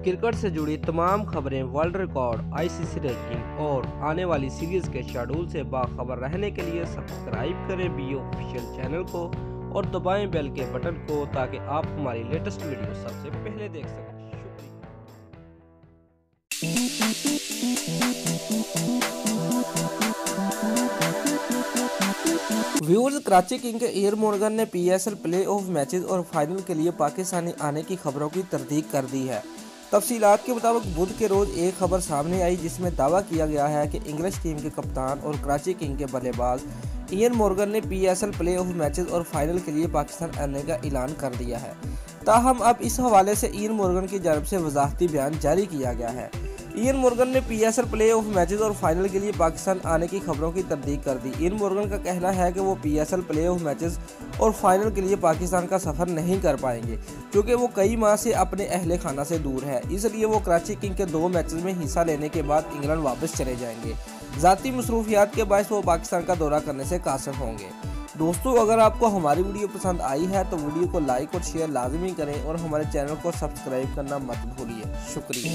Cricket से जुड़ी तमाम खबरें, वर्ल्ड रिकॉर्ड, आईसीसी रैंकिंग और आने वाली सीरीज के शेड्यूल से बाखबर रहने के लिए सब्सक्राइब करें बी ऑफिशियल चैनल को और दबाएं बेल के बटन को ताकि आप हमारी लेटेस्ट वीडियो सबसे पहले देख सकें। व्यूअर्स, कराची किंग के इयान मोर्गन ने पीएसएल प्ले ऑफ मैचेस और फाइनल के लिए पाकिस्तानी आने की खबरों की तस्दीक कर दी है। तफसीलात के मुताबिक बुध के रोज एक खबर सामने आई जिसमें दावा किया गया है कि इंग्लिश टीम के कप्तान और कराची किंग के बल्लेबाज इयान मोर्गन ने पीएसएल प्ले ऑफ मैचेस और फाइनल के लिए पाकिस्तान आने का ऐलान कर दिया है। ताहम अब इस हवाले से इयान मोर्गन की जानब से वजाहती बयान जारी किया गया है। इयान मोर्गन ने पीएसएल प्ले ऑफ मैचेस और फाइनल के लिए पाकिस्तान आने की खबरों की तस्दीक कर दी। इयान मोर्गन का कहना है कि वो पीएसएल प्ले ऑफ मैचेस और फाइनल के लिए पाकिस्तान का सफ़र नहीं कर पाएंगे क्योंकि वो कई माह से अपने अहले खाना से दूर है, इसलिए वो कराची किंग के 2 मैचेस में हिस्सा लेने के बाद इंग्लैंड वापस चले जाएंगे। ज़ाती मसरूफियात के बायस वो पाकिस्तान का दौरा करने से कासिर होंगे। दोस्तों, अगर आपको हमारी वीडियो पसंद आई है तो वीडियो को लाइक और शेयर लाजमी करें और हमारे चैनल को सब्सक्राइब करना मत भूलिए। शुक्रिया।